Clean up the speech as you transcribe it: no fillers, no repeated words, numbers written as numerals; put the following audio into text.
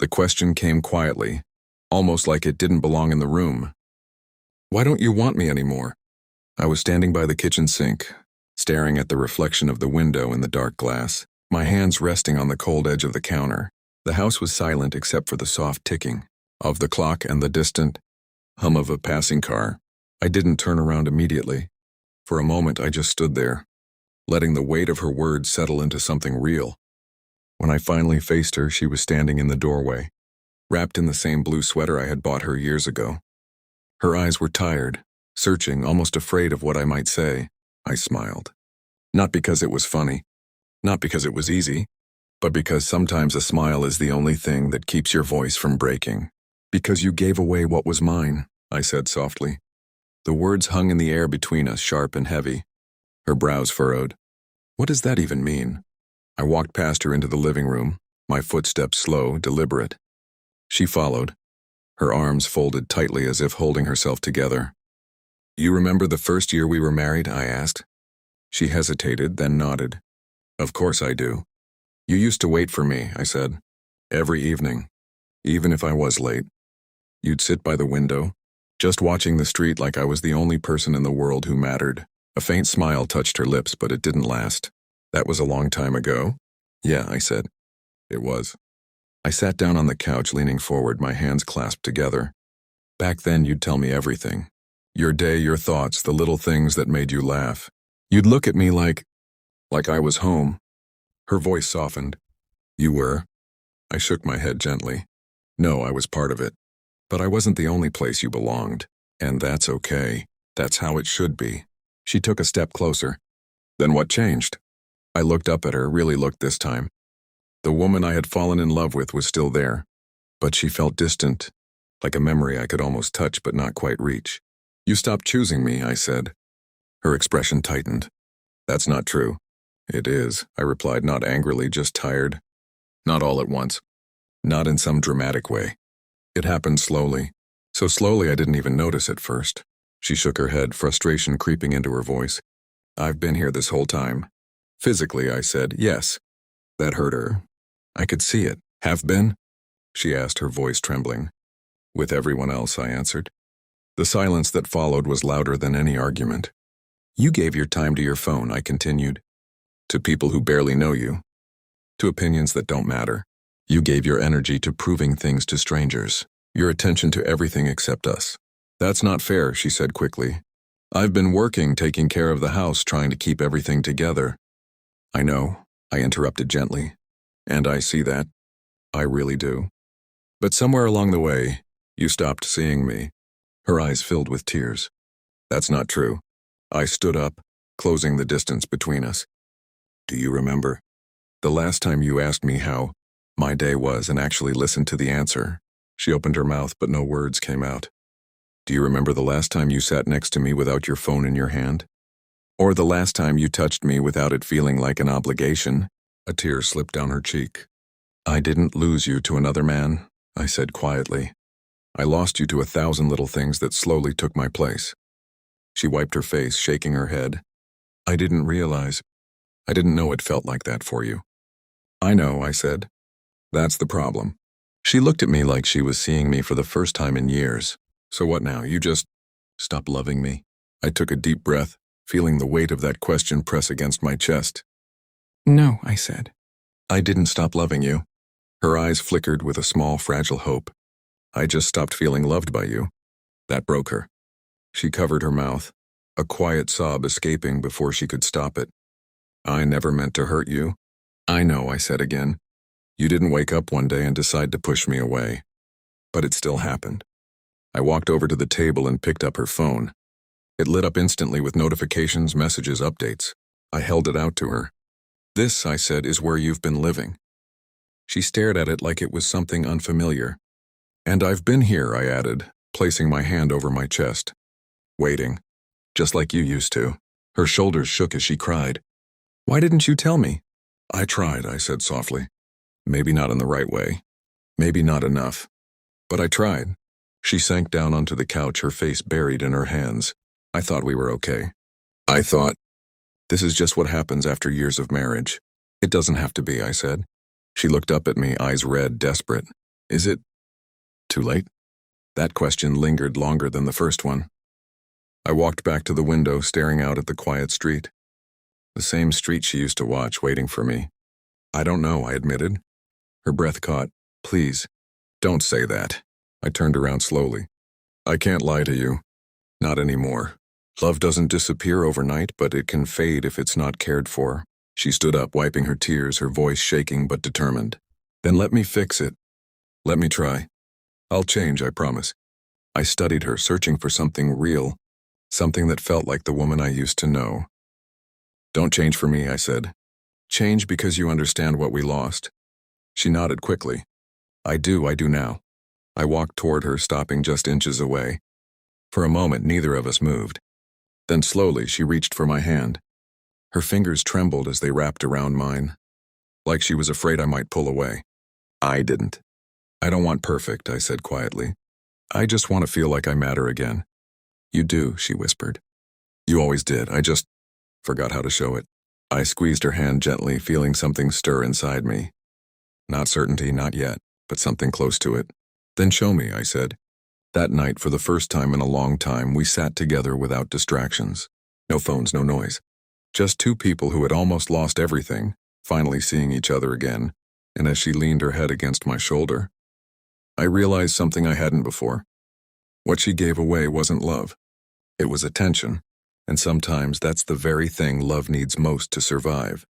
The question came quietly, almost like it didn't belong in the room. Why don't you want me anymore? I was standing by the kitchen sink, staring at the reflection of the window in the dark glass, my hands resting on the cold edge of the counter. The house was silent except for the soft ticking of the clock and the distant hum of a passing car. I didn't turn around immediately. For a moment, I just stood there, letting the weight of her words settle into something real. When I finally faced her, she was standing in the doorway, wrapped in the same blue sweater I had bought her years ago. Her eyes were tired, searching, almost afraid of what I might say. I smiled. Not because it was funny, not because it was easy, but because sometimes a smile is the only thing that keeps your voice from breaking. Because you gave away what was mine, I said softly. The words hung in the air between us, sharp and heavy. Her brows furrowed. What does that even mean? I walked past her into the living room, my footsteps slow, deliberate. She followed, her arms folded tightly as if holding herself together. You remember the first year we were married? I asked. She hesitated, then nodded. Of course I do. You used to wait for me, I said. Every evening, even if I was late. You'd sit by the window, just watching the street like I was the only person in the world who mattered. A faint smile touched her lips, but it didn't last. That was a long time ago? Yeah, I said. It was. I sat down on the couch, leaning forward, my hands clasped together. Back then, you'd tell me everything. Your day, your thoughts, the little things that made you laugh. You'd look at me like I was home. Her voice softened. You were? I shook my head gently. No, I was part of it. But I wasn't the only place you belonged. And that's okay. That's how it should be. She took a step closer. Then what changed? I looked up at her, really looked this time. The woman I had fallen in love with was still there, but she felt distant, like a memory I could almost touch but not quite reach. You stopped choosing me, I said. Her expression tightened. That's not true. It is, I replied, not angrily, just tired. Not all at once. Not in some dramatic way. It happened slowly. So slowly I didn't even notice at first. She shook her head, frustration creeping into her voice. I've been here this whole time. Physically, I said, yes. That hurt her. I could see it. Have been? She asked, her voice trembling. With everyone else, I answered. The silence that followed was louder than any argument. You gave your time to your phone, I continued. To people who barely know you. To opinions that don't matter. You gave your energy to proving things to strangers. Your attention to everything except us. That's not fair, she said quickly. I've been working, taking care of the house, trying to keep everything together. I know, I interrupted gently. And I see that. I really do. But somewhere along the way, you stopped seeing me. Her eyes filled with tears. That's not true. I stood up, closing the distance between us. Do you remember? The last time you asked me how my day was and actually listened to the answer. She opened her mouth, but no words came out. Do you remember the last time you sat next to me without your phone in your hand? Or the last time you touched me without it feeling like an obligation? A tear slipped down her cheek. I didn't lose you to another man, I said quietly. I lost you to 1,000 little things that slowly took my place. She wiped her face, shaking her head. I didn't realize. I didn't know it felt like that for you. I know, I said. That's the problem. She looked at me like she was seeing me for the first time in years. So what now, you just stop loving me? I took a deep breath, feeling the weight of that question press against my chest. No, I said. I didn't stop loving you. Her eyes flickered with a small, fragile hope. I just stopped feeling loved by you. That broke her. She covered her mouth, a quiet sob escaping before she could stop it. I never meant to hurt you. I know, I said again. You didn't wake up one day and decide to push me away. But it still happened. I walked over to the table and picked up her phone. It lit up instantly with notifications, messages, updates. I held it out to her. This, I said, is where you've been living. She stared at it like it was something unfamiliar. And I've been here, I added, placing my hand over my chest. Waiting. Just like you used to. Her shoulders shook as she cried. Why didn't you tell me? I tried, I said softly. Maybe not in the right way. Maybe not enough. But I tried. She sank down onto the couch, her face buried in her hands. I thought we were okay. I thought, this is just what happens after years of marriage. It doesn't have to be, I said. She looked up at me, eyes red, desperate. Is it too late? That question lingered longer than the first one. I walked back to the window, staring out at the quiet street. The same street she used to watch, waiting for me. I don't know, I admitted. Her breath caught. Please, don't say that. I turned around slowly. I can't lie to you. Not anymore. Love doesn't disappear overnight, but it can fade if it's not cared for. She stood up, wiping her tears, her voice shaking but determined. Then let me fix it. Let me try. I'll change, I promise. I studied her, searching for something real, something that felt like the woman I used to know. Don't change for me, I said. Change because you understand what we lost. She nodded quickly. I do now. I walked toward her, stopping just inches away. For a moment, neither of us moved. Then slowly, she reached for my hand. Her fingers trembled as they wrapped around mine, like she was afraid I might pull away. I didn't. I don't want perfect, I said quietly. I just want to feel like I matter again. You do, she whispered. You always did, I just forgot how to show it. I squeezed her hand gently, feeling something stir inside me. Not certainty, not yet, but something close to it. Then show me, I said. That night, for the first time in a long time, we sat together without distractions. No phones, no noise. Just two people who had almost lost everything, finally seeing each other again, and as she leaned her head against my shoulder, I realized something I hadn't before. What she gave away wasn't love. It was attention, and sometimes that's the very thing love needs most to survive.